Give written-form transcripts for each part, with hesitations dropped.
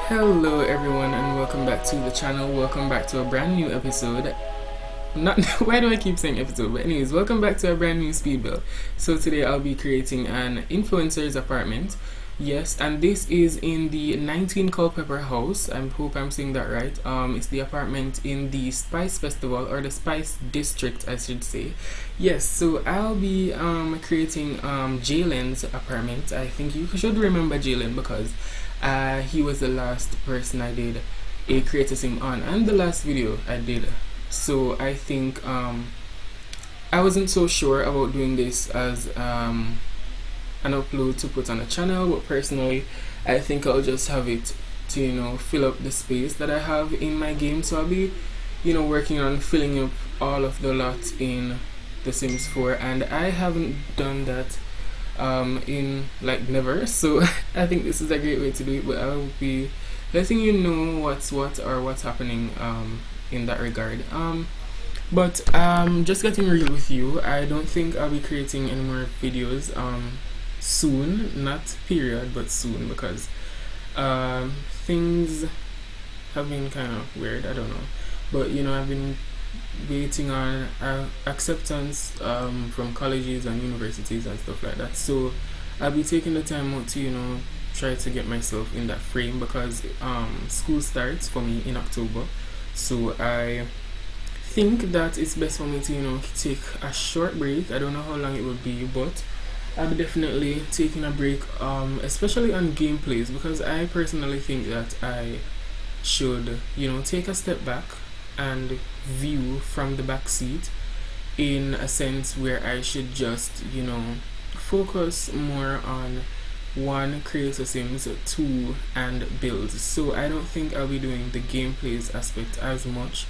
Hello everyone and welcome back to the channel. Welcome back to a brand new episode. Not why do I keep saying episode, but anyways, welcome back to a brand new speed build. So today I'll be creating an influencer's apartment. Yes, and this is in the 19 Culpepper House. I hope I'm saying that right. It's the apartment in the Spice Festival, or the Spice District I should say. Yes, so I'll be creating Jaylen's apartment. I think you should remember Jaylen because he was the last person I did a creator sim on, and the last video I did. So I think I wasn't so sure about doing this as an upload to put on a channel, but personally I think I'll just have it to fill up the space that I have in my game. So I'll be working on filling up all of the lots in The Sims 4, and I haven't done that in like never, so I think this is a great way to do it. But I will be letting you know what's what or what's happening in that regard. But just getting real with you, I don't think I'll be creating any more videos soon, not period but soon, because things have been kind of weird, I don't know, but I've been waiting on acceptance from colleges and universities and stuff like that. So I'll be taking the time out to try to get myself in that frame, because school starts for me in October. So I think that it's best for me to take a short break. I don't know how long it will be, but I'll be definitely taking a break, especially on gameplays, because I personally think that I should take a step back and view from the back seat, in a sense where I should just focus more on one, creator sims, two, and builds. So I don't think I'll be doing the gameplays aspect as much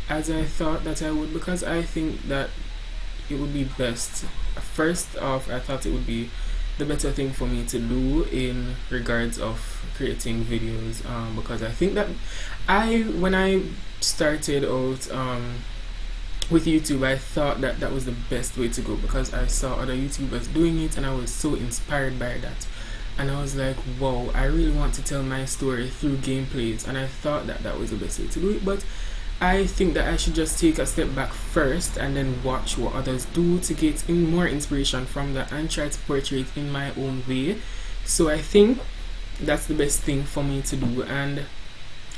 as I thought that I would, because I think that it would be best. First off, I thought it would be the better thing for me to do in regards of creating videos, because I think that when I started out with YouTube, I thought that that was the best way to go, because I saw other YouTubers doing it and I was so inspired by that, and I was like, wow, I really want to tell my story through gameplays, and I thought that that was the best way to do it. But I think that I should just take a step back first and then watch what others do to get more inspiration from that and try to portray it in my own way. So I think that's the best thing for me to do, and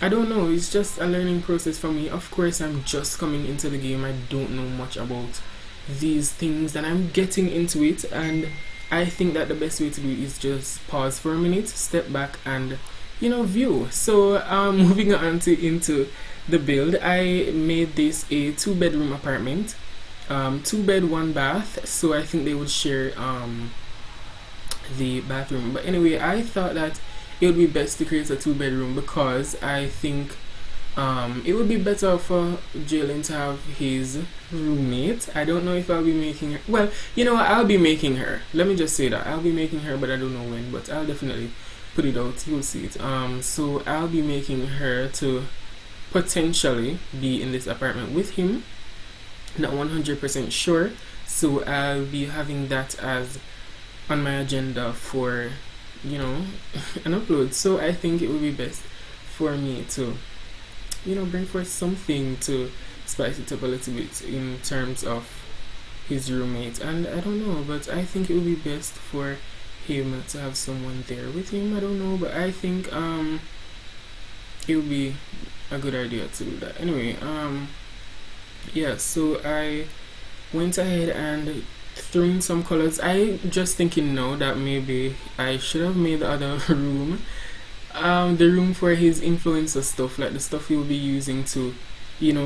I don't know, it's just a learning process for me. Of course, I'm just coming into the game. I don't know much about these things and I'm getting into it, and I think that the best way to do it is just pause for a minute, step back, and view. So moving on into the build, I made this a 2-bedroom apartment, 2 bed 1 bath, so I think they would share the bathroom. But anyway, I thought that it would be best to create a 2-bedroom because I think it would be better for Jaylen to have his roommate. I don't know if I'll be making her. Well, I'll be making her. Let me just say that I'll be making her, but I don't know when. But I'll definitely put it out. You'll see it. So I'll be making her to potentially be in this apartment with him. Not 100% sure. So I'll be having that as on my agenda for an upload. So I think it would be best for me to bring forth something to spice it up a little bit in terms of his roommate. And I don't know, but I think it would be best for him to have someone there with him. I don't know, but I think it would be a good idea to do that. Anyway, yeah, so I went ahead and threw in some colors. I just thinking now that maybe I should have made the other room the room for his influencer stuff, like the stuff he will be using to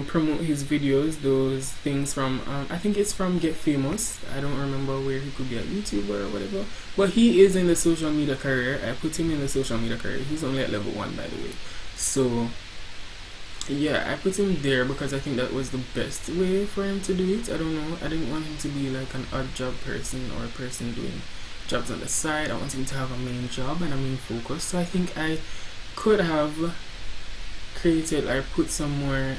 promote his videos, those things from I think it's from Get Famous. I don't remember where he could be, a YouTuber or whatever, but he is in the social media career. I put him in the social media career. He's only at level 1, by the way. So yeah, I put him there because I think that was the best way for him to do it. I don't know, I didn't want him to be like an odd job person or a person doing jobs on the side. I want him to have a main job and a main focus. So I think I could have created or put some more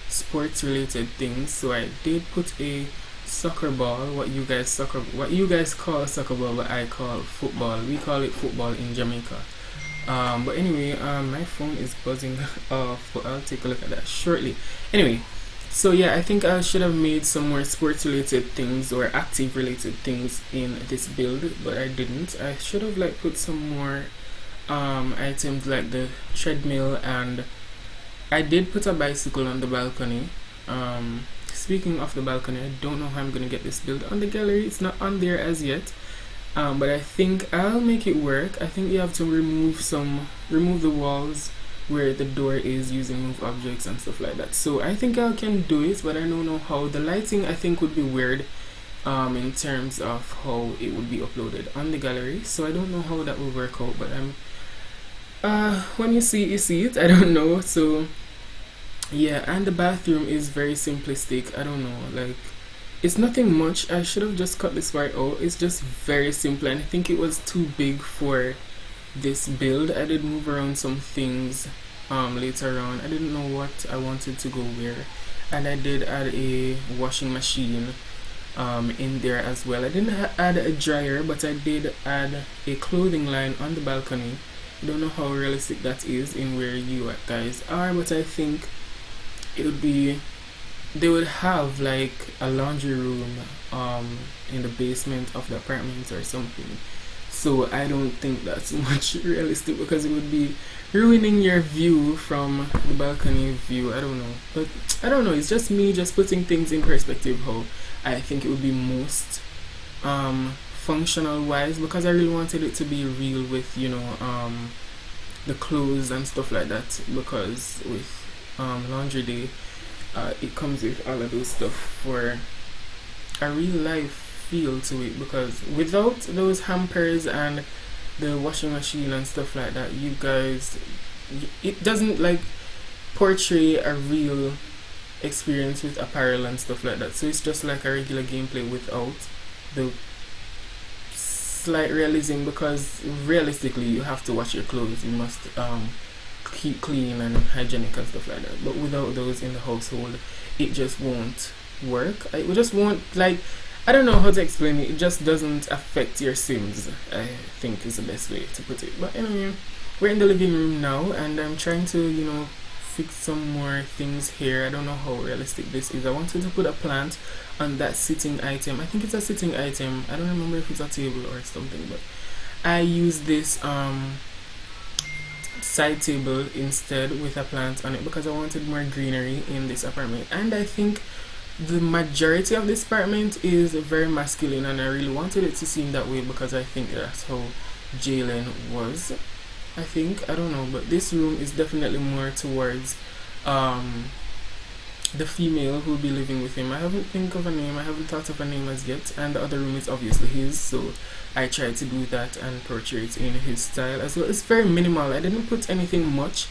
sports related things. So I did put a soccer ball, what you guys call soccer ball, but I call football. We call it football in Jamaica. But anyway, my phone is buzzing off, but I'll take a look at that shortly. Anyway, so yeah, I think I should have made some more sports related things or active related things in this build, but I didn't. I should have like put some more items like the treadmill, and I did put a bicycle on the balcony. Speaking of the balcony, I don't know how I'm gonna get this build on the gallery. It's not on there as yet. But I think I'll make it work. I think you have to remove the walls where the door is using move objects and stuff like that. So I think I can do it, but I don't know how. The lighting I think would be weird in terms of how it would be uploaded on the gallery. So I don't know how that will work out, but when you see it, you see it. I don't know. So yeah, and the bathroom is very simplistic. I don't know, like it's nothing much. I should have just cut this part out. It's just very simple, and I think it was too big for this build. I did move around some things later on. I didn't know what I wanted to go where, and I did add a washing machine in there as well. I didn't add a dryer, but I did add a clothing line on the balcony. I don't know how realistic that is in where you guys are, but I think it would be, they would have like a laundry room in the basement of the apartment or something. So I don't think that's much realistic, because it would be ruining your view from the balcony view. I don't know, but I don't know, it's just me just putting things in perspective how I think it would be most functional wise, because I really wanted it to be real with, you know, the clothes and stuff like that, because with laundry day it comes with all of those stuff for a real life feel to it, because without those hampers and the washing machine and stuff like that, you guys, it doesn't like portray a real experience with apparel and stuff like that. So it's just like a regular gameplay without the slight realism, because realistically you have to wash your clothes, you must keep clean and hygienic and stuff like that, but without those in the household it just won't work. It just won't, like, I don't know how to explain it. It just doesn't affect your sims, I think is the best way to put it. But anyway, we're in the living room now, and I'm trying to, you know, fix some more things here. I don't know how realistic this is. I wanted to put a plant on that sitting item. I think it's a sitting item. I don't remember if it's a table or something, but I use this side table instead with a plant on it, because I wanted more greenery in this apartment. And I think the majority of this apartment is very masculine, and I really wanted it to seem that way, because I think that's how Jaylen was. I think, I don't know, but this room is definitely more towards the female who will be living with him. I haven't thought of a name as yet, and the other room is obviously his, so I tried to do that and portray it in his style as well. It's very minimal. I didn't put anything much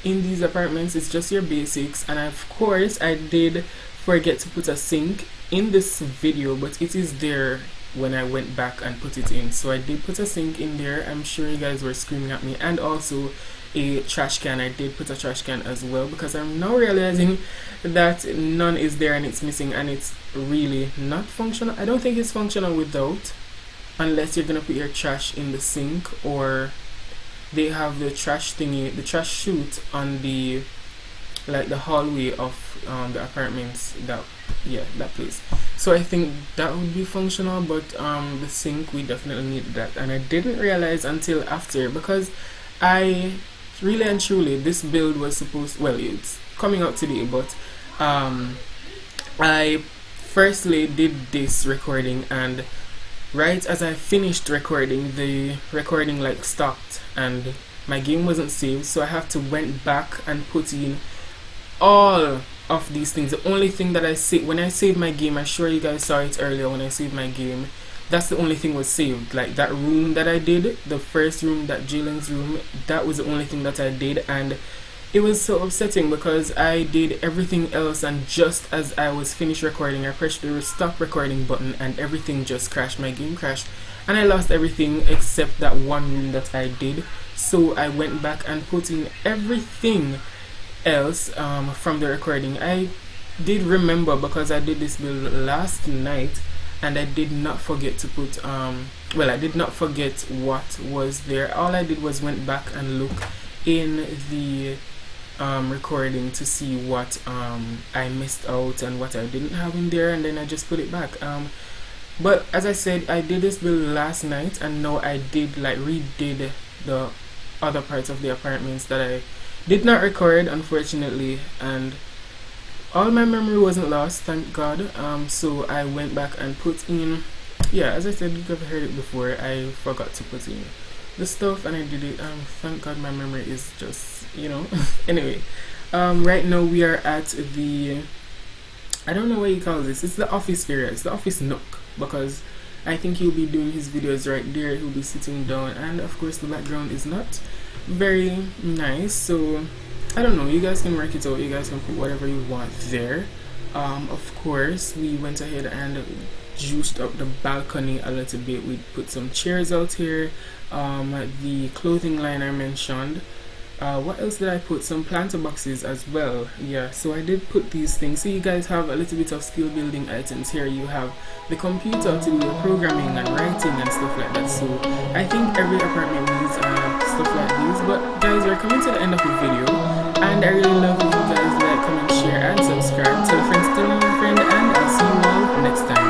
in these apartments. It's just your basics, and of course I did forget to put a sink in this video, but it is there when I went back and put it in. So I did put a sink in there. I'm sure you guys were screaming at me. And also a trash can. I did put a trash can as well, because I'm now realizing that none is there and it's missing, and it's really not functional. I don't think it's functional without, unless you're gonna put your trash in the sink, or they have the trash thingy, the trash chute on the, like, the hallway of the apartments, that place. So I think that would be functional, but the sink, we definitely need that, and I didn't realize until after, because I really and truly, this build was supposed, well, it's coming out today, but I firstly did this recording, and right as I finished recording, the recording like stopped and my game wasn't saved, so I have to went back and put in all of these things. The only thing that I saved when I saved my game, I'm sure you guys saw it earlier when I saved my game, that's the only thing was saved. Like that room that I did, the first room, that Jaylen's room, that was the only thing that I did, and it was so upsetting because I did everything else, and just as I was finished recording, I pressed the stop recording button and everything just crashed. My game crashed and I lost everything except that one room that I did. So I went back and put in everything else from the recording. I did remember, because I did this build last night and I did not forget to put well, I did not forget what was there. All I did was went back and look in the recording to see what I missed out and what I didn't have in there, and then I just put it back. But as I said, I did this build last night, and now I did like redid the other parts of the apartments that I did not record, unfortunately, and all my memory wasn't lost, thank God. So I went back and put in, yeah, as I said, you've heard it before, I forgot to put in the stuff and I did it. Thank God my memory is just, anyway. Right now we are at the, I don't know what you call this, it's the office area, it's the office nook, because I think he'll be doing his videos right there. He'll be sitting down, and of course the background is not very nice, so I don't know, you guys can work it out. You guys can put whatever you want there. Of course we went ahead and juiced up the balcony a little bit. We put some chairs out here, the clothing line I mentioned. What else did I put? Some planter boxes as well. Yeah, so I did put these things. So you guys have a little bit of skill building items here. You have the computer to do programming and writing and stuff like that. So I think every apartment needs stuff like these. But guys, we're coming to the end of the video, and I really love if you guys like, comment, share, and subscribe. Tell a friend to tell a friend, and I'll see you all next time.